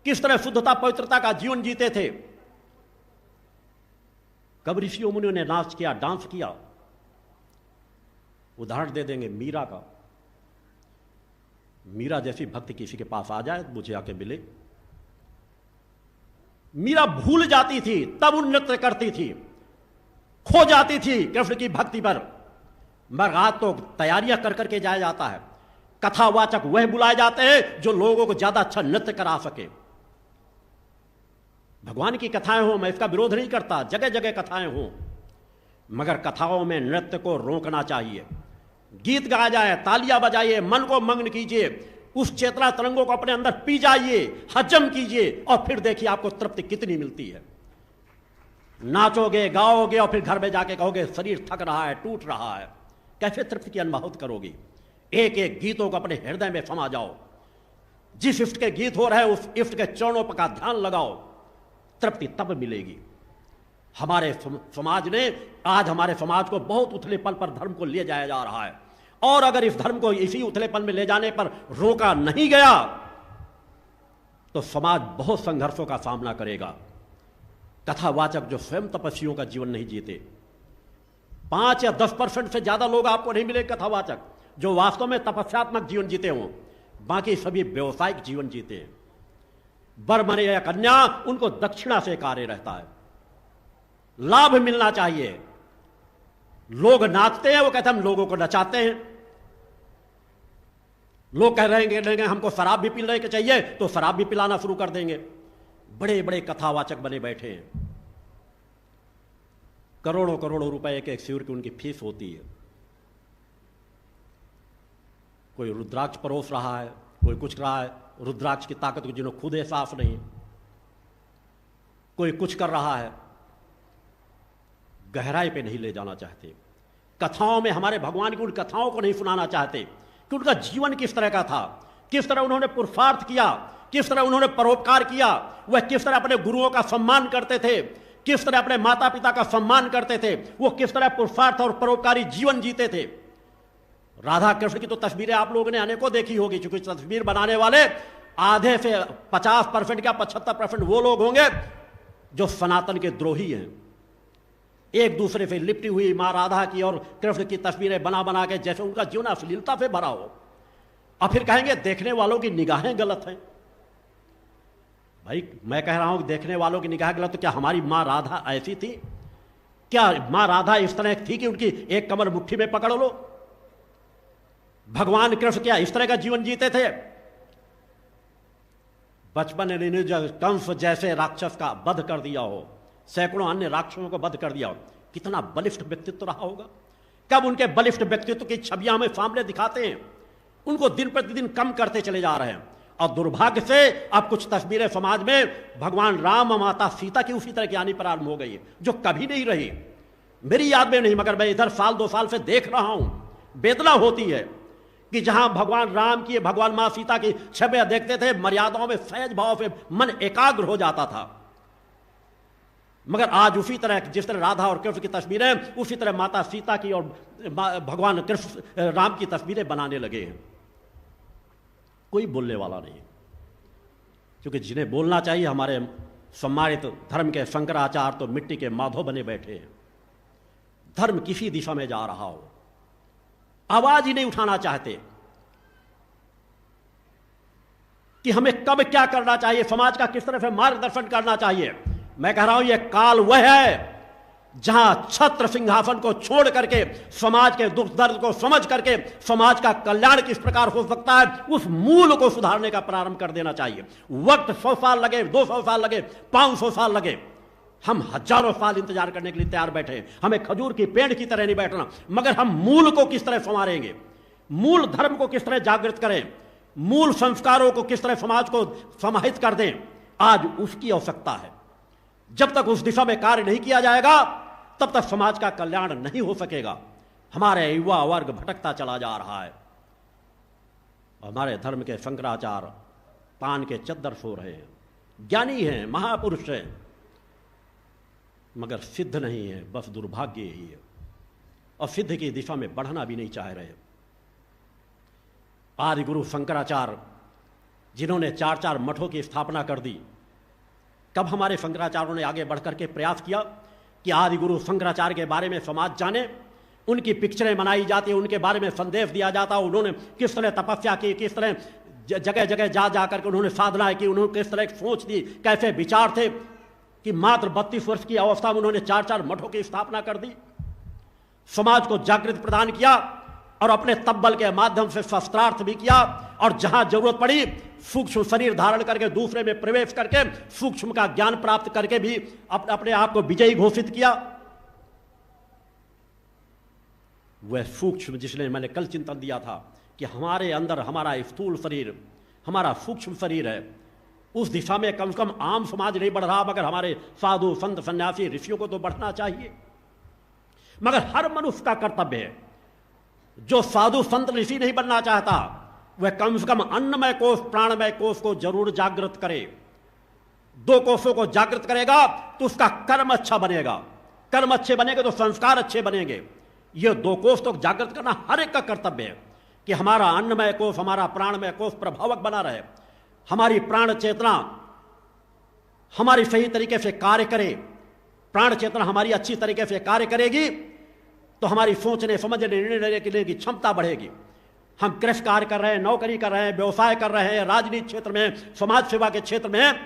किस तरह शुद्धता पवित्रता का जीवन जीते थे। कब ऋषियों मुनियों ने नाच किया, डांस किया। उदाहरण दे देंगे मीरा का। मीरा जैसी भक्त किसी के पास आ जाए, मुझे आके मिले। मीरा भूल जाती थी, तब वो नृत्य करती थी, खो जाती थी कृष्ण की भक्ति पर। मगर आज तो तैयारियां कर करके जाया जाता है। कथावाचक वह बुलाए जाते हैं जो लोगों को ज्यादा अच्छा नृत्य करा सके। भगवान की कथाएं हो, मैं इसका विरोध नहीं करता, जगह जगह कथाएं हो, मगर कथाओं में नृत्य को रोकना चाहिए। गीत गाया जाए, तालियां बजाइए, मन को मग्न कीजिए, उस चेतना तरंगों को अपने अंदर पी जाइए, हजम कीजिए, और फिर देखिए आपको तृप्ति कितनी मिलती है। नाचोगे, गाओगे और फिर घर में जाके कहोगे शरीर थक रहा है, टूट रहा है, कैसे तृप्ति की अनुभूति करोगे। एक एक गीतों को अपने हृदय में समा जाओ। जिस इष्ट के गीत हो रहे उस इष्ट के चरणों पर का ध्यान लगाओ, तृप्ति तब मिलेगी। हमारे समाज ने आज हमारे समाज को बहुत उथले पल पर धर्म को ले जाया जा रहा है, और अगर इस धर्म को इसी उथलेपन में ले जाने पर रोका नहीं गया तो समाज बहुत संघर्षों का सामना करेगा। कथावाचक जो स्वयं तपस्वियों का जीवन नहीं जीते, 5 या 10% से ज्यादा लोग आपको नहीं मिले कथावाचक जो वास्तव में तपस्यात्मक जीवन जीते हों। बाकी सभी व्यवसायिक जीवन जीते हैं। वर मरे या कन्या, उनको दक्षिणा से कार्य रहता है, लाभ मिलना चाहिए। लोग नाचते हैं, वो कहते हैं हम लोगों को नचाते हैं। लोग कह रहे हैं हमको शराब भी पीने के चाहिए, तो शराब भी पिलाना शुरू कर देंगे। बड़े बड़े कथावाचक बने बैठे हैं। करोड़ों करोड़ों रुपए एक शिविर की उनकी फीस होती है। कोई रुद्राक्ष परोस रहा है, कोई कुछ रहा है, रुद्राक्ष की ताकत को जिन्होंने खुद एहसास नहीं, कोई कुछ कर रहा है। गहराई पे नहीं ले जाना चाहते। कथाओं में हमारे भगवान की उन कथाओं को नहीं सुनाना चाहते कि उनका जीवन किस तरह का था, किस तरह उन्होंने पुरुषार्थ किया, किस तरह उन्होंने परोपकार किया, वह किस तरह अपने गुरुओं का सम्मान करते थे, किस तरह अपने माता पिता का सम्मान करते थे, वो किस तरह पुरुषार्थ और परोपकारी जीवन जीते थे। राधा कृष्ण की तो तस्वीरें आप लोगों ने अनेकों देखी होगी, क्योंकि तस्वीर बनाने वाले आधे से 50% या 75% वो लोग होंगे जो सनातन के द्रोही हैं। एक दूसरे से लिपटी हुई मां राधा की और कृष्ण की तस्वीरें बना बना के, जैसे उनका जीवन अश्लीलता से भरा हो, और फिर कहेंगे देखने वालों की निगाहें गलत हैं। भाई मैं कह रहा हूं कि देखने वालों की निगाह गलत, तो क्या हमारी मां राधा ऐसी थी? क्या मां राधा इस तरह थी कि उनकी एक कमर मुट्ठी में पकड़ लो? भगवान कृष्ण क्या इस तरह का जीवन जीते थे? बचपन में कंस जैसे राक्षस का वध कर दिया हो, सैकड़ों अन्य राक्षसों को वध कर दिया हो, कितना बलिष्ठ व्यक्तित्व रहा होगा। कब उनके बलिष्ठ व्यक्तित्व की छवियां हमें सामने दिखाते हैं, उनको दिन प्रतिदिन कम करते चले जा रहे हैं। और दुर्भाग्य से अब कुछ तस्वीरें समाज में भगवान राम, माता सीता की उसी तरह की आनी प्रारंभ हो गई है, जो कभी नहीं रही। मेरी याद में नहीं, मगर मैं इधर साल 2 साल से देख रहा हूं, वेदना होती है कि जहां भगवान राम की, भगवान मां सीता की छवियां देखते थे, मर्यादाओं में सहज भाव से मन एकाग्र हो जाता था। मगर आज उसी तरह जिस तरह राधा और कृष्ण की तस्वीरें, उसी तरह माता सीता की और भगवान कृष्ण राम की तस्वीरें बनाने लगे हैं। कोई बोलने वाला नहीं, क्योंकि जिन्हें बोलना चाहिए हमारे सम्मानित धर्म के शंकराचार्य तो मिट्टी के माधव बने बैठे हैं। धर्म किसी दिशा में जा रहा हो, आवाज ही नहीं उठाना चाहते कि हमें कब क्या करना चाहिए, समाज का किस तरह से मार्गदर्शन करना चाहिए। मैं कह रहा हूं यह काल वह है जहां छत्र सिंहासन को छोड़ करके समाज के दुख दर्द को समझ करके समाज का कल्याण किस प्रकार हो सकता है, उस मूल को सुधारने का प्रारंभ कर देना चाहिए। वक्त 100 साल लगे, 200 साल लगे, 500 साल लगे, हम हजारों साल इंतजार करने के लिए तैयार बैठे हैं। हमें खजूर की पेड़ की तरह नहीं बैठना, मगर हम मूल को किस तरह संवारेंगे, मूल धर्म को किस तरह जागृत करें, मूल संस्कारों को किस तरह समाज को समाहित कर दें, आज उसकी आवश्यकता है। जब तक उस दिशा में कार्य नहीं किया जाएगा तब तक समाज का कल्याण नहीं हो सकेगा। हमारे युवा वर्ग भटकता चला जा रहा है। हमारे धर्म के शंकराचार्य पान के चद्दर सो रहे हैं, ज्ञानी हैं, महापुरुष हैं, मगर सिद्ध नहीं है। बस दुर्भाग्य यही है, और सिद्ध की दिशा में बढ़ना भी नहीं चाह रहे। आदि गुरु शंकराचार्य जिन्होंने 4-4 मठों की स्थापना कर दी। कब हमारे शंकराचार्यों ने आगे बढ़कर के प्रयास किया कि आदि गुरु शंकराचार्य के बारे में समाज जाने, उनकी पिक्चरें बनाई जाती, उनके बारे में संदेश दिया जाता, उन्होंने किस तरह तपस्या की, किस तरह जगह जगह जा करके उन्होंने साधनाएं की, उन्होंने किस तरह सोच दी, कैसे विचार थे, कि मात्र 32 वर्ष की अवस्था में उन्होंने 4-4 मठों की स्थापना कर दी, समाज को जागृत प्रदान किया और अपने तब्बल के माध्यम से शस्त्रार्थ भी किया, और जहां जरूरत पड़ी सूक्ष्म शरीर धारण करके दूसरे में प्रवेश करके सूक्ष्म का ज्ञान प्राप्त करके भी अपने आप को विजयी घोषित किया। वह सूक्ष्म जिसने मैंने कल चिंतन दिया था कि हमारे अंदर हमारा स्थूल शरीर, हमारा सूक्ष्म शरीर है, उस दिशा में कम से कम आम समाज नहीं बढ़ रहा, मगर हमारे साधु संत सन्यासी ऋषियों को तो बढ़ना चाहिए। मगर हर मनुष्य का कर्तव्य है, जो साधु संत ऋषि नहीं बनना चाहता वह कम से कम अन्नमय कोष प्राणमय कोष को जरूर जागृत करे। 2 कोषों को जागृत करेगा तो उसका कर्म अच्छा बनेगा, कर्म अच्छे बनेंगे तो संस्कार अच्छे बनेंगे। ये 2 कोष तो जागृत करना हर एक का कर्तव्य है कि हमारा अन्नमय कोष, हमारा प्राणमय कोष प्रभावक बना रहे, हमारी प्राण चेतना हमारी सही तरीके से कार्य करे। प्राण चेतना हमारी अच्छी तरीके से कार्य करेगी तो हमारी सोचने समझने निर्णय लेने की क्षमता बढ़ेगी। हम कृषि कार्य कर रहे हैं, नौकरी कर रहे हैं, व्यवसाय कर रहे हैं, राजनीति क्षेत्र में, समाज सेवा के क्षेत्र में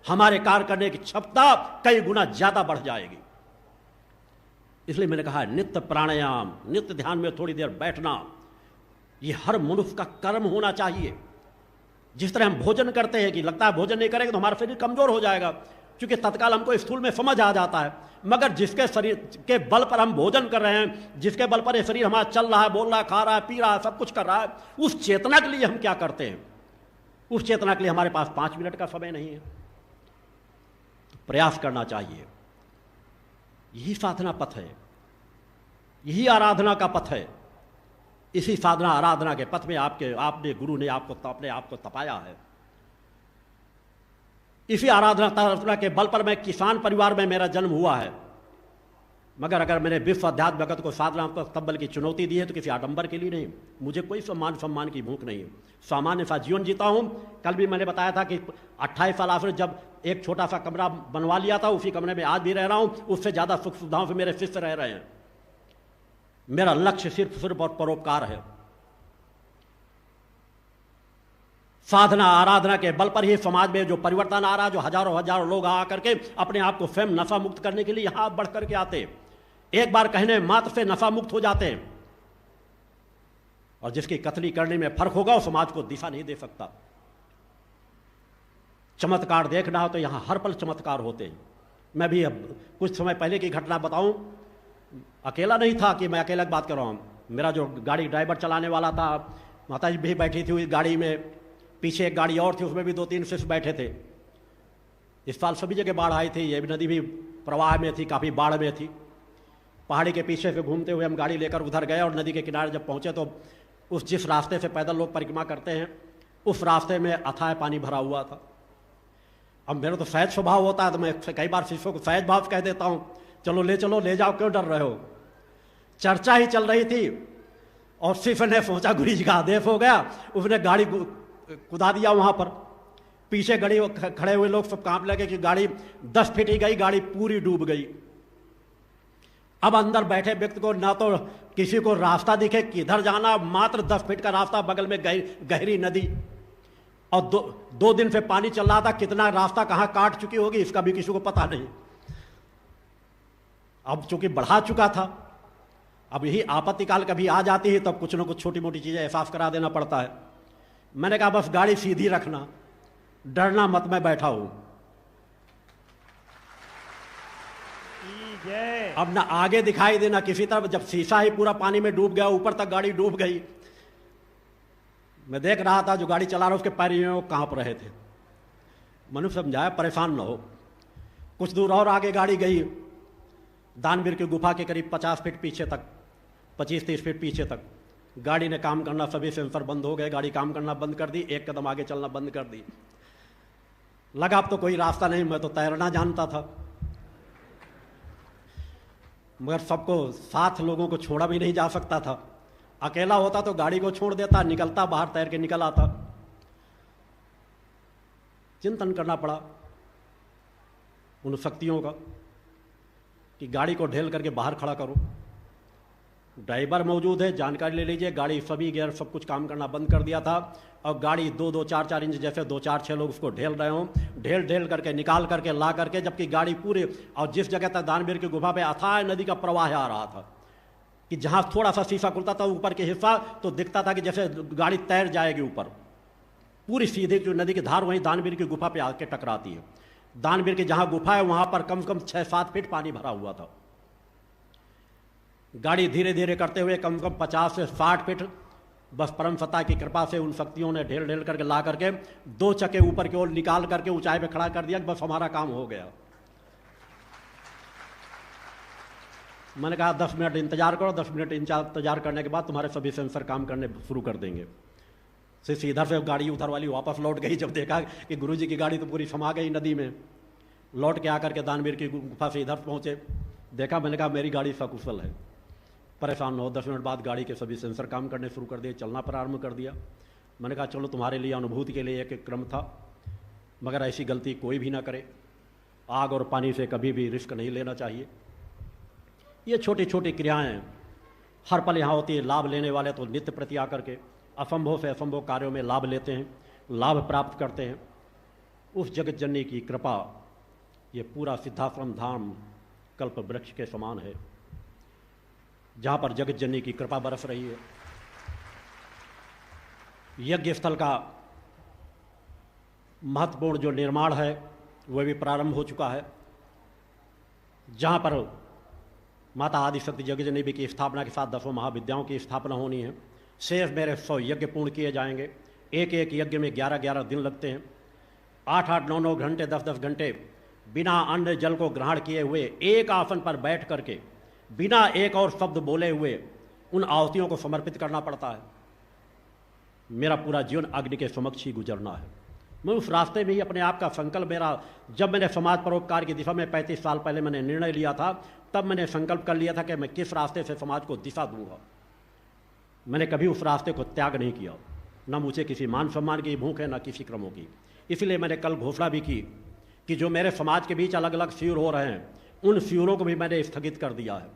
हमारे कार्य करने की क्षमता कई गुना ज्यादा बढ़ जाएगी। इसलिए मैंने कहा नित्य प्राणायाम, नित्य ध्यान में थोड़ी देर बैठना, यह हर मनुष्य का कर्म होना चाहिए। जिस तरह हम भोजन करते हैं कि लगता है भोजन नहीं करेंगे तो हमारा शरीर कमजोर हो जाएगा, क्योंकि तत्काल हमको स्थूल में समझ आ जाता है। मगर जिसके शरीर के बल पर हम भोजन कर रहे हैं, जिसके बल पर ये शरीर हमारा चल रहा है, बोल रहा है, खा रहा है, पी रहा है, सब कुछ कर रहा है, उस चेतना के लिए हम क्या करते हैं? उस चेतना के लिए हमारे पास 5 मिनट का समय नहीं है। तो प्रयास करना चाहिए। यही साधना पथ है, यही आराधना का पथ है। इसी साधना आराधना के पथ में आपने गुरु ने आपको अपने आप को तपाया है। इसी आराधना के बल पर मैं किसान परिवार में मेरा जन्म हुआ है, मगर अगर मैंने विश्व अध्यात्म जगत को साधना तब्बल की चुनौती दी है तो किसी आडंबर के लिए नहीं। मुझे कोई सम्मान की भूख नहीं है, सामान्य सा जीवन जीता हूं। कल भी मैंने बताया था कि 28 साल आखिर जब एक छोटा सा कमरा बनवा लिया था, उसी कमरे में आज भी रह रहा हूं। उससे ज्यादा सुख सुविधाओं से मेरे शिष्य रह रहे हैं। मेरा लक्ष्य सिर्फ और परोपकार है। साधना आराधना के बल पर ही समाज में जो परिवर्तन आ रहा है, जो हजारों लोग आ करके अपने आप को स्वयं नशा मुक्त करने के लिए यहां बढ़ करके आते, एक बार कहने मात्र से नशा मुक्त हो जाते हैं। और जिसकी कथनी करने में फर्क होगा वो समाज को दिशा नहीं दे सकता। चमत्कार देखना हो तो यहां हर पल चमत्कार होते हैं। मैं भी अब कुछ समय पहले की घटना बताऊं, अकेला नहीं था कि मैं अकेला बात कर रहा हूं। मेरा जो गाड़ी ड्राइवर चलाने वाला था, माता जी भी बैठी थी उस गाड़ी में, पीछे एक गाड़ी और थी, उसमें भी 2-3 शिष्य बैठे थे। इस साल सभी जगह बाढ़ आई थी, ये नदी भी प्रवाह में थी, काफ़ी बाढ़ में थी। पहाड़ी के पीछे से घूमते हुए हम गाड़ी लेकर उधर गए और नदी के किनारे जब पहुंचे तो उस जिस रास्ते से पैदल लोग परिक्रमा करते हैं उस रास्ते में अथाह पानी भरा हुआ था। अब मेरा तो सहज स्वभाव होता है तो मैं कई बार शिष्यों को सहज भाव कह देता हूँ, चलो ले जाओ, क्यों डर रहे हो। चर्चा ही चल रही थी और शिष्य ने सोचा गुरु जी का आदेश हो गया, उसने गाड़ी कुदा दिया वहां पर। पीछे गाड़ी खड़े हुए लोग सब कांप लगे कि गाड़ी 10 फीट ही गई, गाड़ी पूरी डूब गई। अब अंदर बैठे व्यक्ति को ना तो किसी को रास्ता दिखे किधर जाना, मात्र 10 फीट का रास्ता, बगल में गहरी नदी, और 2 दिन से पानी चल रहा था। कितना रास्ता कहां काट चुकी होगी इसका भी किसी को पता नहीं। अब चूंकि बढ़ा चुका था, अब यही आपत्तिकाल कभी आ जाती है तब कुछ न कुछ छोटी मोटी चीजें एहसास करा देना पड़ता है। मैंने कहा बस गाड़ी सीधी रखना, डरना मत, मैं बैठा हूं। अब ना आगे दिखाई देना किसी तरफ, जब शीशा ही पूरा पानी में डूब गया, ऊपर तक गाड़ी डूब गई। मैं देख रहा था जो गाड़ी चला रहा उसके पैर यूं कांप रहे थे। मनुष्य समझाया परेशान न हो। कुछ दूर और आगे गाड़ी गई, दानवीर की गुफा के करीब 50 फीट पीछे तक, 25-30 फीट पीछे तक गाड़ी ने काम करना, सभी सेंसर बंद हो गए, गाड़ी काम करना बंद कर दी, एक कदम आगे चलना बंद कर दी। लगा अब तो कोई रास्ता नहीं, मैं तो तैरना जानता था, मगर सबको साथ लोगों को छोड़ा भी नहीं जा सकता था। अकेला होता तो गाड़ी को छोड़ देता, निकलता बाहर, तैर के निकल आता। चिंतन करना पड़ा उन शक्तियों का कि गाड़ी को ढेल करके बाहर खड़ा करो। ड्राइवर मौजूद है, जानकारी ले लीजिए। गाड़ी सभी गियर सब कुछ काम करना बंद कर दिया था और गाड़ी 2-2, 4-4 इंच जैसे 2-4-6 लोग उसको ढेल रहे हों, ढेल करके निकाल करके ला करके, जबकि गाड़ी पूरे, और जिस जगह तक दानवीर की गुफा पे अथाह नदी का प्रवाह आ रहा था कि जहां थोड़ा सा शीशा खुलता था ऊपर के हिस्सा तो दिखता था कि जैसे गाड़ी तैर जाएगी ऊपर। पूरी सीधी जो नदी की धार वहीं दानवीर की गुफा पे आके टकराती है। दानवीर की जहां गुफा है वहां पर कम से कम 6-7 फीट पानी भरा हुआ था। गाड़ी धीरे धीरे करते हुए कम से कम 50 से 60 फीट, बस परम सत्ता की कृपा से उन शक्तियों ने ढेल करके ला करके 2 चक्के ऊपर की ओर निकाल करके ऊंचाई पे खड़ा कर दिया कि बस हमारा काम हो गया। मैंने कहा 10 मिनट इंतजार करो। 10 मिनट इंतजार करने के बाद तुम्हारे सभी सेंसर काम करने शुरू कर देंगे। इधर से गाड़ी उधर वाली वापस लौट गई। जब देखा कि गुरुजी की गाड़ी तो पूरी समा गई नदी में, लौट के आकर के दानवीर की गुफा से इधर पहुंचे, देखा, मैंने कहा मेरी गाड़ी सकुशल है। परेशान हो, 10 मिनट बाद गाड़ी के सभी सेंसर काम करने शुरू कर दिए, चलना प्रारंभ कर दिया। मैंने कहा चलो तुम्हारे लिए अनुभूति के लिए एक क्रम था, मगर ऐसी गलती कोई भी ना करे। आग और पानी से कभी भी रिस्क नहीं लेना चाहिए। ये छोटी छोटी क्रियाएं हर पल यहाँ होती है। लाभ लेने वाले तो नित्य प्रति आकर के असंभव से असंभव कार्यों में लाभ लेते हैं, लाभ प्राप्त करते हैं। उस जगत जननी की कृपा, ये पूरा सिद्धाश्रम धाम कल्प वृक्ष के समान है, जहां पर जगत जननी की कृपा बरस रही है। यज्ञ स्थल का महत्वपूर्ण जो निर्माण है वह भी प्रारंभ हो चुका है, जहां पर माता आदिशक्ति जगत जननी की स्थापना के साथ 10 महाविद्याओं की स्थापना होनी है। शेष मेरे 100 यज्ञ पूर्ण किए जाएंगे। एक एक यज्ञ में 11-11 दिन लगते हैं। 8-8, 9-9 घंटे, 10-10 घंटे बिना अन्न जल को ग्रहण किए हुए एक आसन पर बैठ करके बिना एक और शब्द बोले हुए उन आहुतियों को समर्पित करना पड़ता है। मेरा पूरा जीवन अग्नि के समक्ष ही गुजरना है। मैं उस रास्ते में ही अपने आप का संकल्प, मेरा जब मैंने समाज परोपकार की दिशा में 35 साल पहले मैंने निर्णय लिया था, तब मैंने संकल्प कर लिया था कि मैं किस रास्ते से समाज को दिशा दूंगा। मैंने कभी उस रास्ते को त्याग नहीं किया, न मुझे किसी मान सम्मान की भूख है, न किसी क्रमों की। इसलिए मैंने कल घोषणा भी की कि जो मेरे समाज के बीच अलग अलग शिविर हो रहे हैं, उन शिविरों को भी मैंने स्थगित कर दिया है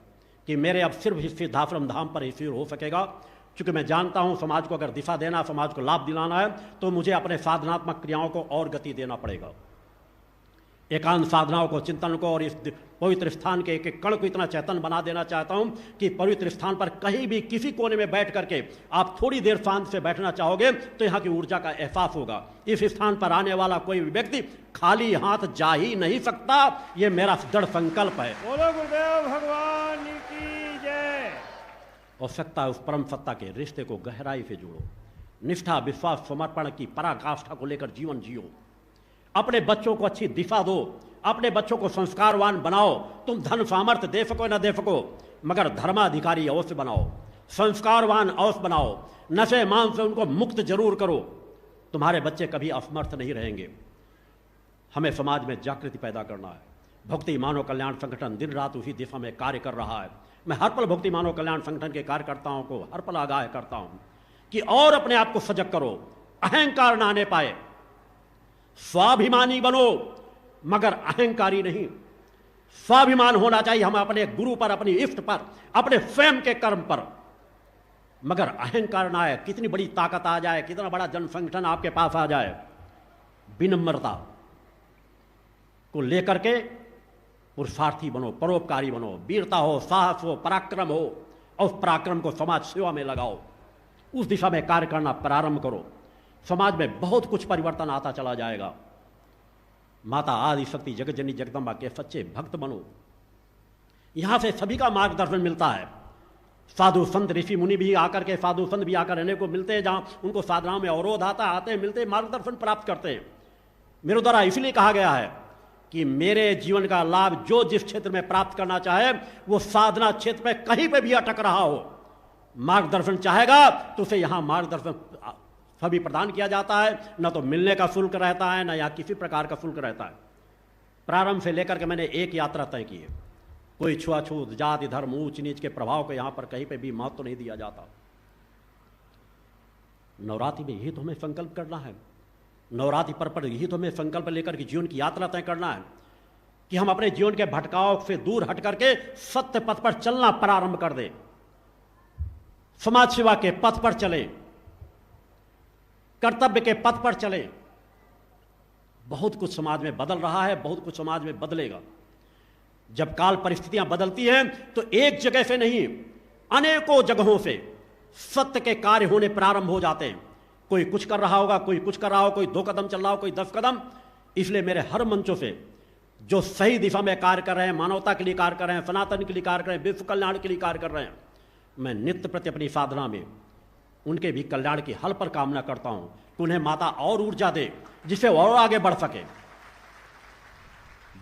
कि मेरे अब सिर्फ इस सिद्धाश्रम धाम पर ही शिविर हो सकेगा। क्योंकि मैं जानता हूं समाज को अगर दिशा देना, समाज को लाभ दिलाना है, तो मुझे अपने साधनात्मक क्रियाओं को और गति देना पड़ेगा। एकांत साधनाओं को, चिंतन को और इस पवित्र स्थान के एक एक कण को इतना चैतन्य बना देना चाहता हूं कि पवित्र स्थान पर कहीं भी किसी कोने में बैठ करके आप थोड़ी देर शांत से बैठना चाहोगे तो यहाँ की ऊर्जा का एहसास होगा। इस स्थान पर आने वाला कोई व्यक्ति खाली हाथ जा ही नहीं सकता। ये मेरा दृढ़ संकल्प है। बोलो गुरुदेव भगवान की जय। और सत्ता, उस परम सत्ता के रिश्ते को गहराई से जोड़ो। निष्ठा, विश्वास, समर्पण की पराकाष्ठा को लेकर जीवन जियो। अपने बच्चों को अच्छी दिशा दो, अपने बच्चों को संस्कारवान बनाओ। तुम धन सामर्थ्य दे सको न दे सको, मगर धर्माधिकारी अवश्य बनाओ, संस्कारवान अवश्य बनाओ। नशे मान से उनको मुक्त जरूर करो। तुम्हारे बच्चे कभी असमर्थ नहीं रहेंगे। हमें समाज में जागृति पैदा करना है। भक्ति मानव कल्याण संगठन दिन रात उसी दिशा में कार्य कर रहा है। मैं हर पल भक्ति मानव कल्याण संगठन के कार्यकर्ताओं को हर पल आगाह करता हूं कि और अपने आप को सजग करो, अहंकार ना आने पाए। स्वाभिमानी बनो मगर अहंकारी नहीं। स्वाभिमान होना चाहिए हम अपने गुरु पर, अपनी इष्ट पर, अपने स्वयं के कर्म पर, मगर अहंकार ना आए। कितनी बड़ी ताकत आ जाए, कितना बड़ा जन संगठन आपके पास आ जाए, विनम्रता को लेकर के पुरुषार्थी बनो, परोपकारी बनो। वीरता हो, साहस हो, पराक्रम हो, और उस पराक्रम को समाज सेवा में लगाओ। उस दिशा में कार्य करना प्रारंभ करो। समाज में बहुत कुछ परिवर्तन आता चला जाएगा। माता आदिशक्ति जगत जननी जगदम्बा के सच्चे भक्त बनो। यहां से सभी का मार्गदर्शन मिलता है। साधु संत ऋषि मुनि भी आकर के, साधु संत भी आकर रहने को मिलते हैं। जहां उनको साधना में अवरोध आता, आते हैं, मिलते हैं, मार्गदर्शन प्राप्त करते हैं। मेरे द्वारा इसलिए कहा गया है कि मेरे जीवन का लाभ जो जिस क्षेत्र में प्राप्त करना चाहे, वो साधना क्षेत्र में कहीं पे भी अटक रहा हो, मार्गदर्शन चाहेगा तो उसे यहां मार्गदर्शन सभी प्रदान किया जाता है। न तो मिलने का शुल्क रहता है, न या किसी प्रकार का शुल्क रहता है। प्रारंभ से लेकर के मैंने एक यात्रा तय की है। कोई छुआछूत, जाति, धर्म, ऊंच नीच के प्रभाव को यहां पर कहीं पे भी महत्व नहीं दिया जाता। नवरात्रि में ही तो हमें संकल्प करना है नवरात्रि पर्व पर यही तो हमें संकल्प लेकर के जीवन की यात्रा तय करना है कि हम अपने जीवन के भटकाव से दूर हट करके सत्य पथ पर चलना प्रारंभ कर दें, समाज सेवा के पथ पर चले, कर्तव्य के पथ पर चले। बहुत कुछ समाज में बदल रहा है, बहुत कुछ समाज में बदलेगा। जब काल परिस्थितियां बदलती हैं तो एक जगह से नहीं, अनेकों जगहों से सत्य के कार्य होने प्रारंभ हो जाते हैं। कोई कुछ कर रहा होगा, कोई कुछ कर रहा हो, कोई 2 कदम चल रहा हो, कोई 10 कदम। इसलिए मेरे हर मंचों से जो सही दिशा में कार्य कर रहे हैं, मानवता के लिए कार्य कर रहे हैं, सनातन के लिए कार्य कर रहे हैं, विश्व कल्याण के लिए कार्य कर रहे हैं, मैं नित्य प्रति अपनी साधना में उनके भी कल्याण की हल पर कामना करता हूं कि उन्हें माता और ऊर्जा दे जिससे वो और आगे बढ़ सके।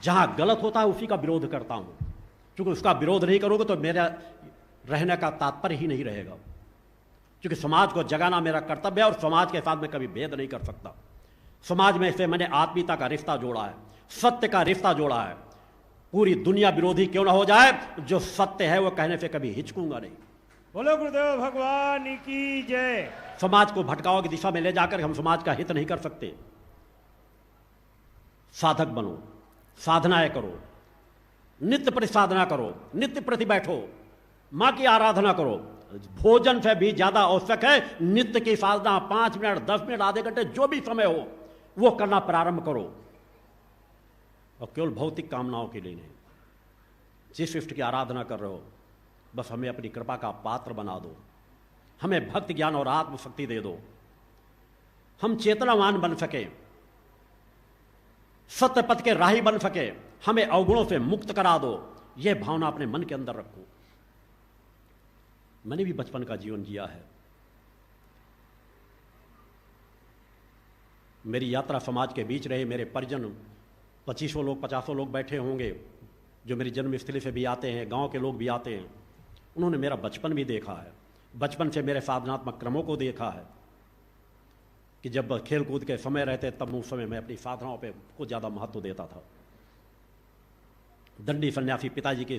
जहां गलत होता है उसी का विरोध करता हूं, क्योंकि उसका विरोध नहीं करोगे तो मेरा रहने का तात्पर्य ही नहीं रहेगा। क्योंकि समाज को जगाना मेरा कर्तव्य है और समाज के साथ मैं कभी भेद नहीं कर सकता। समाज में से मैंने आत्मीयता का रिश्ता जोड़ा है, सत्य का रिश्ता जोड़ा है। पूरी दुनिया विरोधी क्यों ना हो जाए, जो सत्य है वो कहने से कभी हिचकूंगा नहीं। बोलो गुरुदेव भगवान की जय। समाज को भटकाव की दिशा में ले जाकर हम समाज का हित नहीं कर सकते। साधक बनो, साधनाएं करो, नित्य प्रति साधना करो, नित्य प्रति बैठो, मां की आराधना करो। भोजन से भी ज्यादा आवश्यक है नित्य की साधना। 5 मिनट, 10 मिनट, आधे घंटे, जो भी समय हो वो करना प्रारंभ करो, और केवल भौतिक कामनाओं के लिए नहीं। जिस इष्ट की आराधना कर रहे हो बस हमें अपनी कृपा का पात्र बना दो, हमें भक्ति ज्ञान और आत्मशक्ति दे दो, हम चेतनावान बन सके, सत्य पथ के राही बन सके, हमें अवगुणों से मुक्त करा दो। यह भावना अपने मन के अंदर रखो। मैंने भी बचपन का जीवन जिया है। मेरी यात्रा समाज के बीच रहे। मेरे परिजन 2500 लोग, 50 लोग बैठे होंगे जो मेरी जन्मस्थली से भी आते हैं, गांव के लोग भी आते हैं। उन्होंने मेरा बचपन भी देखा है, बचपन से मेरे साधनात्मक क्रमों को देखा है कि जब खेल कूद के समय रहते तब उस समय मैं अपनी साधनाओं पे कुछ ज़्यादा महत्व देता था। दंडी सन्यासी पिताजी के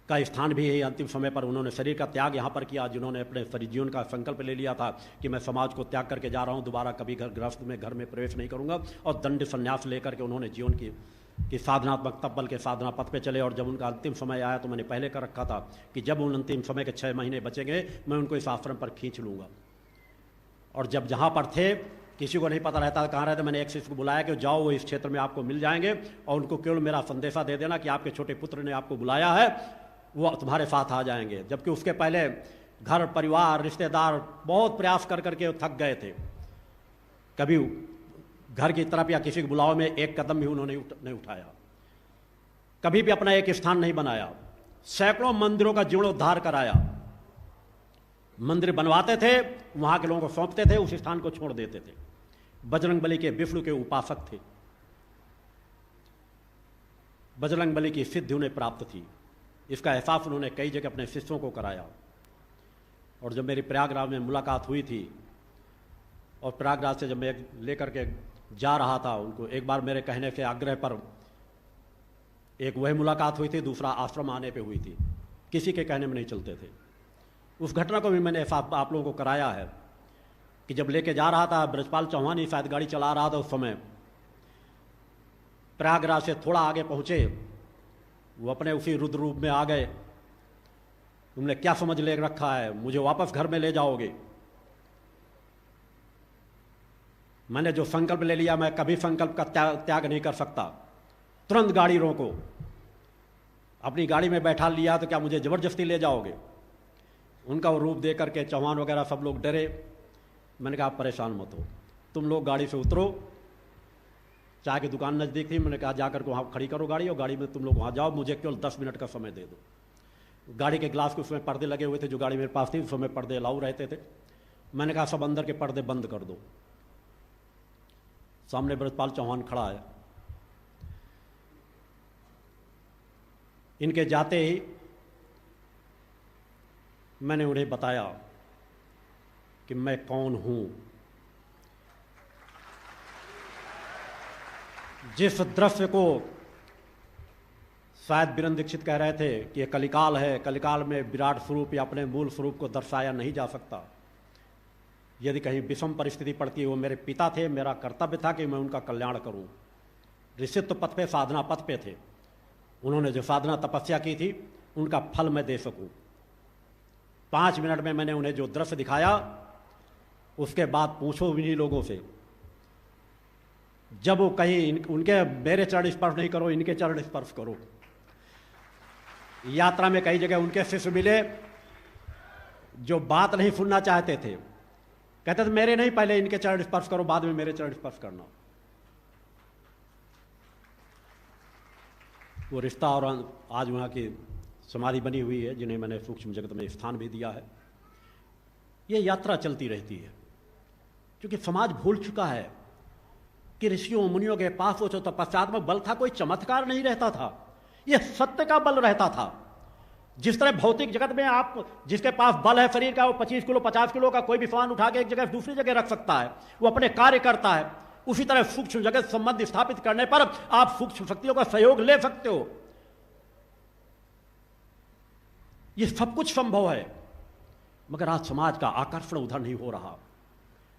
का स्थान भी है। अंतिम समय पर उन्होंने शरीर का त्याग यहाँ पर किया, जिन्होंने अपने शरीर जीवन का संकल्प ले लिया था कि मैं समाज को त्याग करके जा रहा हूँ, दोबारा कभी गृहस्थ में घर में प्रवेश नहीं करूँगा। और दंड संन्यास लेकर के उन्होंने जीवन की साधनात्मक तब्बल के साधना पथ पे चले। और जब उनका अंतिम समय आया तो मैंने पहले कर रखा था कि जब उन अंतिम समय के 6 महीने बचेंगे मैं उनको इस आश्रम पर खींच लूँगा। और जब जहाँ पर थे किसी को नहीं पता रहता कहाँ रहते, मैंने एक शिष्य को बुलाया कि जाओ वो इस क्षेत्र में आपको मिल जाएंगे, और उनको केवल मेरा संदेशा दे देना कि आपके छोटे पुत्र ने आपको बुलाया है, वो तुम्हारे साथ आ जाएंगे। जबकि उसके पहले घर परिवार रिश्तेदार बहुत प्रयास कर करके थक गए थे। कभी घर की तरफ या किसी के बुलाव में एक कदम भी उन्होंने नहीं उठाया, कभी भी अपना एक स्थान नहीं बनाया। सैकड़ों मंदिरों का जीर्णोद्धार कराया। मंदिर बनवाते थे, वहां के लोगों को सौंपते थे, उस स्थान को छोड़ देते थे। बजरंगबली के विष्णु के उपासक थे। बजरंगबली की सिद्धि उन्हें प्राप्त थी। इसका एहसास उन्होंने कई जगह अपने शिष्यों को कराया। और जब मेरी प्रयागराज में मुलाकात हुई थी और प्रयागराज से जब मैं लेकर के जा रहा था उनको, एक बार मेरे कहने से आग्रह पर एक वही मुलाकात हुई थी, दूसरा आश्रम आने पे हुई थी, किसी के कहने में नहीं चलते थे। उस घटना को भी मैंने आप लोगों को कराया है कि जब लेके जा रहा था, ब्रजपाल चौहान ही शायद गाड़ी चला रहा था उस समय, प्रयागराज से थोड़ा आगे पहुंचे, वो अपने उसी रुद्र रूप में आ गए। तुमने क्या समझ ले रखा है, मुझे वापस घर में ले जाओगे? मैंने जो संकल्प ले लिया, मैं कभी संकल्प का त्याग नहीं कर सकता। तुरंत गाड़ी रोको। अपनी गाड़ी में बैठा लिया तो क्या मुझे जबरदस्ती ले जाओगे? उनका वो रूप देख करके चौहान वगैरह सब लोग डरे। मैंने कहा आप परेशान मत हो, तुम लोग गाड़ी से उतरो। चाय की दुकान नज़दीक थी, मैंने कहा जाकर के वहाँ खड़ी करो गाड़ी और गाड़ी में तुम लोग वहाँ जाओ, मुझे केवल 10 मिनट का समय दे दो। गाड़ी के ग्लास के उसमें पर्दे लगे हुए थे, जो गाड़ी मेरे पास थी उसमें पर्दे अलाउ रहते थे। मैंने कहा सब अंदर के पर्दे बंद कर दो। सामने ब्रजपाल चौहान खड़ा है। इनके जाते ही मैंने उन्हें बताया कि मैं कौन हूं। जिस दृश्य को शायद बीरेंद्र दीक्षित कह रहे थे कि यह कलिकाल है, कलिकाल में विराट स्वरूप या अपने मूल स्वरूप को दर्शाया नहीं जा सकता। यदि कहीं विषम परिस्थिति पड़ती है, वो मेरे पिता थे, मेरा कर्तव्य था कि मैं उनका कल्याण करूं। ऋषित्व पथ पे, साधना पथ पे थे, उन्होंने जो साधना तपस्या की थी उनका फल मैं दे सकूं। 5 मिनट में मैंने उन्हें जो दृश्य दिखाया, उसके बाद पूछो इन्हीं लोगों से, जब वो कहीं उनके मेरे चरण स्पर्श नहीं करो, इनके चरण स्पर्श करो। यात्रा में कई जगह उनके शिष्य मिले जो बात नहीं सुनना चाहते थे, कहते थे मेरे नहीं, पहले इनके चरण स्पर्श करो, बाद में मेरे चरण स्पर्श करना। वो रिश्ता और आज वहाँ की समाधि बनी हुई है, जिन्हें मैंने सूक्ष्म जगत में स्थान भी दिया है। ये यात्रा चलती रहती है, क्योंकि समाज भूल चुका है कि ऋषियों मुनियों के पास वो जो तपस्यात्मक बल था, कोई चमत्कार नहीं रहता था, यह सत्य का बल रहता था। जिस तरह भौतिक जगत में आप जिसके पास बल है शरीर का, वो 25 किलो 50 किलो का कोई भी सामान उठा के एक जगह दूसरी जगह रख सकता है, वो अपने कार्य करता है। उसी तरह सूक्ष्म जगत संबंध स्थापित करने पर आप सूक्ष्म शक्तियों का सहयोग ले सकते हो। ये सब कुछ संभव है, मगर आज समाज का आकर्षण उधर नहीं हो रहा,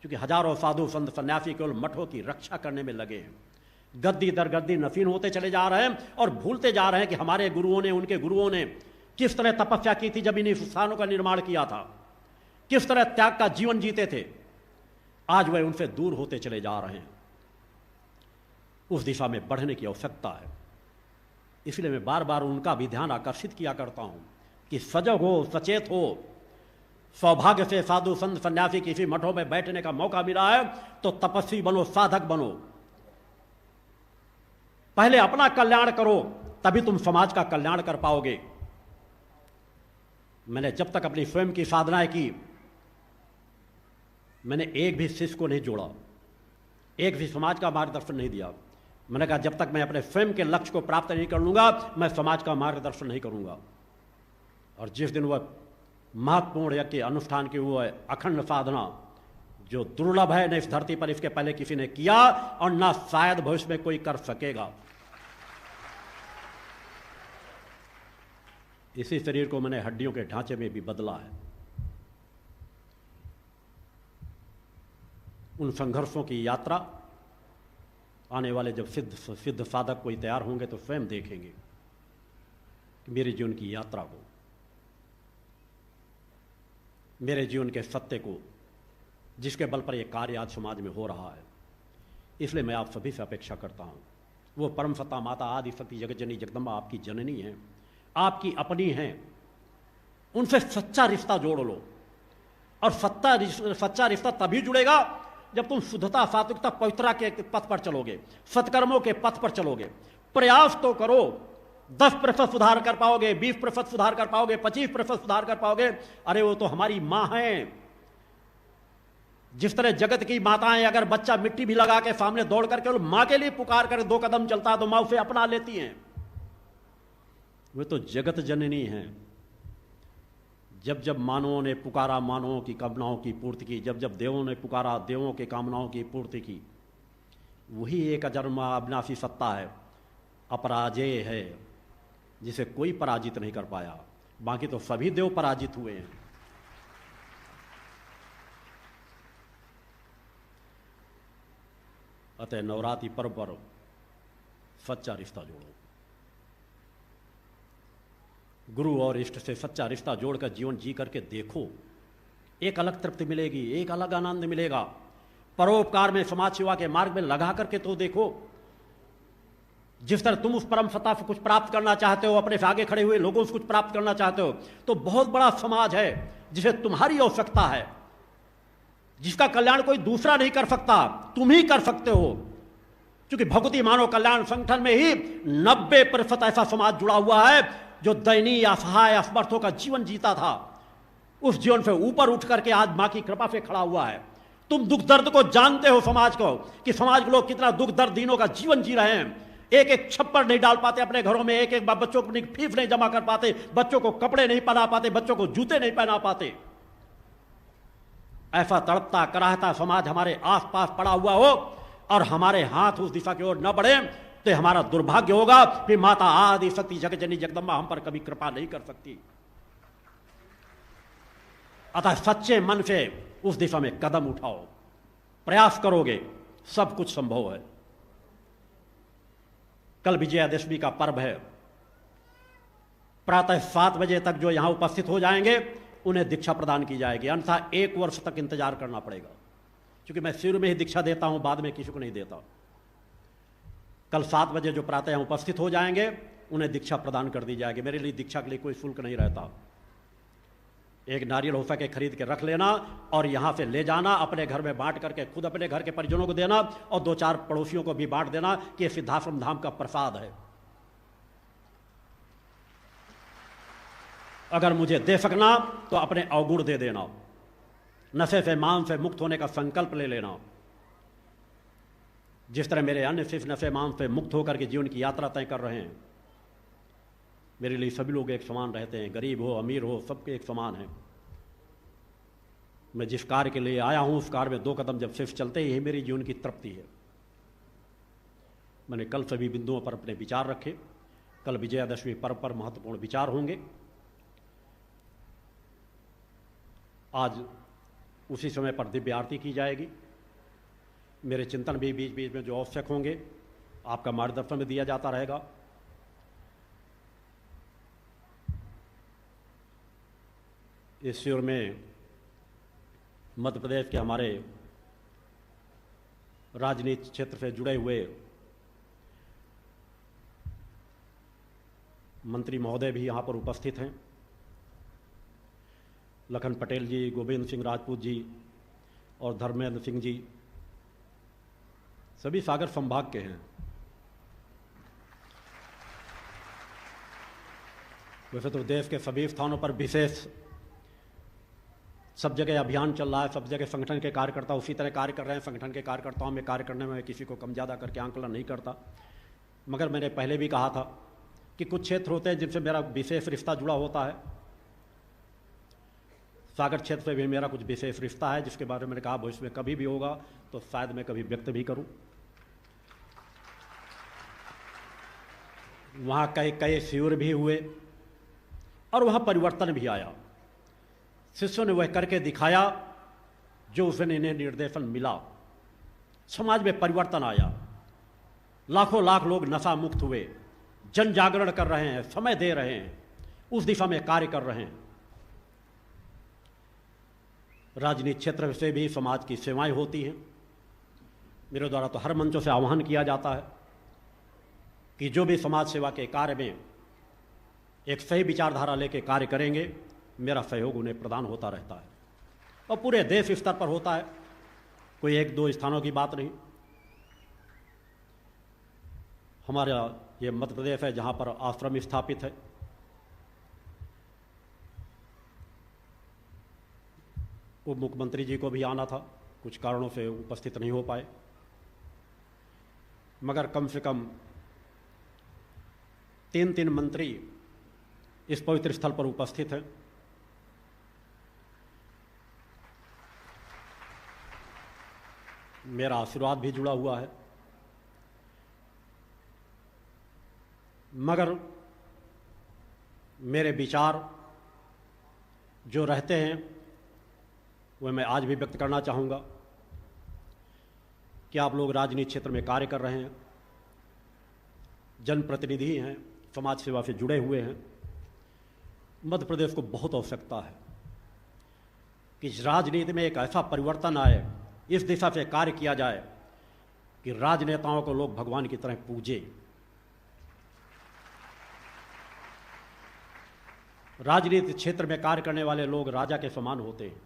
क्योंकि हजारों साधु संत सन्यासी केवल मठों की रक्षा करने में लगे हैं। गद्दी दर गद्दी नसीन होते चले जा रहे हैं और भूलते जा रहे हैं कि हमारे गुरुओं ने, उनके गुरुओं ने किस तरह तपस्या की थी जब इन स्थानों का निर्माण किया था, किस तरह त्याग का जीवन जीते थे। आज वह उनसे दूर होते चले जा रहे हैं। उस दिशा में बढ़ने की आवश्यकता है। इसलिए मैं बार बार उनका भी ध्यान आकर्षित किया करता हूं कि सजग हो, सचेत हो। सौभाग्य से साधु संत सन्यासी किसी मठों में बैठने का मौका मिला है तो तपस्वी बनो, साधक बनो। पहले अपना कल्याण करो, तभी तुम समाज का कल्याण कर पाओगे। मैंने जब तक अपनी स्वयं की साधनाएं की, मैंने एक भी शिष्य को नहीं जोड़ा, एक भी समाज का मार्गदर्शन नहीं दिया। मैंने कहा जब तक मैं अपने स्वयं के लक्ष्य को प्राप्त नहीं कर लूंगा, मैं समाज का मार्गदर्शन नहीं करूंगा। और जिस दिन वह महत्वपूर्ण यज्ञ के अनुष्ठान की वो अखंड साधना जो दुर्लभ है, न इस धरती पर इसके पहले किसी ने किया और ना शायद भविष्य में कोई कर सकेगा, इसी शरीर को मैंने हड्डियों के ढांचे में भी बदला है। उन संघर्षों की यात्रा आने वाले जब सिद्ध साधक कोई तैयार होंगे तो स्वयं देखेंगे कि मेरे जीवन की यात्रा को, मेरे जीवन के सत्य को, जिसके बल पर यह कार्य आज समाज में हो रहा है। इसलिए मैं आप सभी से अपेक्षा करता हूं, वो परम सत्ता माता आदि शक्ति जगत जननी जगदम्बा आपकी जननी है, आपकी अपनी हैं, उनसे सच्चा रिश्ता जोड़ लो। और सच्चा रिश्ता तभी जुड़ेगा जब तुम शुद्धता, सात्विकता, पवित्रता के पथ पर चलोगे, सत्कर्मों के पथ पर चलोगे। प्रयास तो करो, 10% सुधार कर पाओगे, 20% सुधार कर पाओगे, 25% सुधार कर पाओगे। अरे वो तो हमारी मां है। जिस तरह जगत की माताएं, अगर बच्चा मिट्टी भी लगा के सामने दौड़ करके और मां के लिए पुकार कर 2 कदम चलता है तो मां उसे अपना लेती हैं। वे तो जगत जननी हैं। जब जब मानवों ने पुकारा, मानवों की कामनाओं की पूर्ति की। जब जब देवों ने पुकारा, देवों की कामनाओं की पूर्ति की। वही एक अजन्मा अविनाशी सत्ता है, अपराजेय है, जिसे कोई पराजित नहीं कर पाया। बाकी तो सभी देव पराजित हुए हैं। अतः नवरात्रि पर्व पर सच्चा रिश्ता जोड़ो। गुरु और इष्ट से सच्चा रिश्ता जोड़कर जीवन जी करके देखो, एक अलग तृप्ति मिलेगी, एक अलग आनंद मिलेगा। परोपकार में, समाज सेवा के मार्ग में लगा करके तो देखो। जिस तरह तुम उस परम सत्ता से कुछ प्राप्त करना चाहते हो, अपने से आगे खड़े हुए लोगों से कुछ प्राप्त करना चाहते हो, तो बहुत बड़ा समाज है जिसे तुम्हारी आवश्यकता है, जिसका कल्याण कोई दूसरा नहीं कर सकता, तुम ही कर सकते हो। क्योंकि भगवती मानव कल्याण संगठन में ही 90% ऐसा समाज जुड़ा हुआ है जो दयनीय, असहाय, असमर्थों का जीवन जीता था। उस जीवन से ऊपर उठ करके आज मां की कृपा से खड़ा हुआ है। तुम दुख दर्द को जानते हो, समाज को, कि समाज के लोग कितना दुख दर्द दिनों का जीवन जी रहे हैं। एक एक छप्पर नहीं डाल पाते अपने घरों में, एक एक बच्चों को फीस नहीं जमा कर पाते, बच्चों को कपड़े नहीं पहना पाते, बच्चों को जूते नहीं पहना पाते। ऐसा तड़पता कराहता समाज हमारे आसपास पड़ा हुआ हो और हमारे हाथ उस दिशा की ओर न बढ़े तो हमारा दुर्भाग्य होगा। फिर माता आदि शक्ति जगत जननी जगदम्बा हम पर कभी कृपा नहीं कर सकती। अतः सच्चे मन से उस दिशा में कदम उठाओ, प्रयास करोगे, सब कुछ संभव है। कल विजयादशमी का पर्व है। प्रातः 7 बजे तक जो यहां उपस्थित हो जाएंगे उन्हें दीक्षा प्रदान की जाएगी, अन्यथा 1 वर्ष तक इंतजार करना पड़ेगा, क्योंकि मैं शुरू में ही दीक्षा देता हूं, बाद में किसी को नहीं देता। कल 7 बजे जो प्रातः यहां उपस्थित हो जाएंगे उन्हें दीक्षा प्रदान कर दी जाएगी। मेरे लिए दीक्षा के लिए कोई शुल्क नहीं रहता। एक नारियल हो सके खरीद के रख लेना और यहां से ले जाना, अपने घर में बांट करके खुद अपने घर के परिजनों को देना और 2-4 पड़ोसियों को भी बांट देना कि यह सिद्धाश्रम धाम का प्रसाद है। अगर मुझे दे सकना तो अपने अवगुण दे देना, नशे से मान से मुक्त होने का संकल्प ले लेना। जिस तरह मेरे अन्य शिष्य नशे मान से मुक्त होकर के जीवन की यात्रा तय कर रहे हैं, मेरे लिए सभी लोग एक समान रहते हैं, गरीब हो अमीर हो सबके एक समान है। मैं जिस कार्य के लिए आया हूं उस कार्य में 2 कदम जब सिर्फ चलते ही मेरी जीवन की तृप्ति है। मैंने कल सभी बिंदुओं पर अपने विचार रखे। कल विजयादशमी पर्व पर महत्वपूर्ण विचार होंगे। आज उसी समय पर दिव्य आरती की जाएगी। मेरे चिंतन भी बीच बीच में जो आवश्यक होंगे आपका मार्गदर्शन भी दिया जाता रहेगा। इस शिविर में मध्य प्रदेश के हमारे राजनीति क्षेत्र से जुड़े हुए मंत्री महोदय भी यहाँ पर उपस्थित हैं। लखन पटेल जी, गोविंद सिंह राजपूत जी और धर्मेंद्र सिंह जी सभी सागर संभाग के हैं। वैसे तो देश के सभी स्थानों पर विशेष सब जगह अभियान चल रहा है, सब जगह संगठन के कार्यकर्ता उसी तरह कार्य कर रहे हैं। संगठन के कार्यकर्ताओं में कार्य करने में किसी को कम ज़्यादा करके आंकलन नहीं करता, मगर मैंने पहले भी कहा था कि कुछ क्षेत्र होते हैं जिनसे मेरा विशेष रिश्ता जुड़ा होता है। सागर क्षेत्र से भी मेरा कुछ विशेष रिश्ता है, जिसके बारे में मैंने कहा भविष्य में कभी भी होगा तो शायद मैं कभी व्यक्त भी करूं। वहाँ कई शिविर भी हुए और वहाँ परिवर्तन भी आया। शिष्यों ने वह करके दिखाया जो उसने इन्हें निर्देशन मिला। समाज में परिवर्तन आया, लाखों लाख लोग नशा मुक्त हुए, जन जागरण कर रहे हैं, समय दे रहे हैं, उस दिशा में कार्य कर रहे हैं। राजनीति क्षेत्र से भी समाज की सेवाएं होती हैं। मेरे द्वारा तो हर मंचों से आह्वान किया जाता है कि जो भी समाज सेवा के कार्य में एक सही विचारधारा लेके कार्य करेंगे, मेरा सहयोग उन्हें प्रदान होता रहता है और पूरे देश स्तर पर होता है, कोई 1-2 स्थानों की बात नहीं। हमारा ये मध्य प्रदेश है जहाँ पर आश्रम स्थापित है। उप मुख्यमंत्री जी को भी आना था, कुछ कारणों से उपस्थित नहीं हो पाए, मगर कम से कम 3 मंत्री इस पवित्र स्थल पर उपस्थित हैं। मेरा आशीर्वाद भी जुड़ा हुआ है, मगर मेरे विचार जो रहते हैं वह मैं आज भी व्यक्त करना चाहूँगा कि आप लोग राजनीति क्षेत्र में कार्य कर रहे हैं, जनप्रतिनिधि हैं, समाज सेवा से जुड़े हुए हैं। मध्य प्रदेश को बहुत आवश्यकता है कि राजनीति में एक ऐसा परिवर्तन आए, इस दिशा से कार्य किया जाए कि राजनेताओं को लोग भगवान की तरह पूजे। राजनीति क्षेत्र में कार्य करने वाले लोग राजा के समान होते हैं।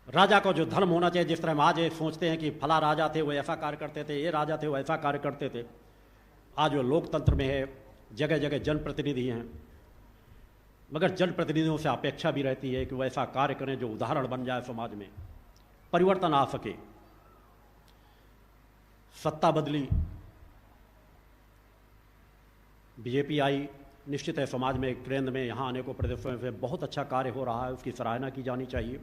राजा को जो धर्म होना चाहिए, जिस तरह हम आज ये सोचते हैं कि फला राजा थे वो ऐसा कार्य करते थे, ये राजा थे वो ऐसा कार्य करते थे, आज वो लोकतंत्र में है, जगह जगह जनप्रतिनिधि हैं, मगर जनप्रतिनिधियों से अपेक्षा भी रहती है कि वो ऐसा कार्य करें जो उदाहरण बन जाए, समाज में परिवर्तन आ सके। सत्ता बदली, बीजेपी आई, निश्चित है समाज में केंद्र में यहाँ आने को प्रदेशों में बहुत अच्छा कार्य हो रहा है, उसकी सराहना की जानी चाहिए।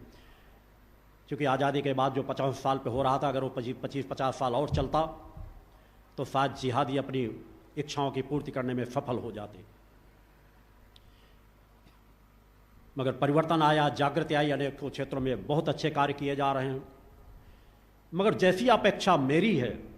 क्योंकि आज़ादी के बाद जो 50 साल पे हो रहा था, अगर वो 25-50 साल और चलता तो शायद जिहादी अपनी इच्छाओं की पूर्ति करने में सफल हो जाते। मगर परिवर्तन आया, जागृति आई, अनेक क्षेत्रों में बहुत अच्छे कार्य किए जा रहे हैं। मगर जैसी अपेक्षा मेरी है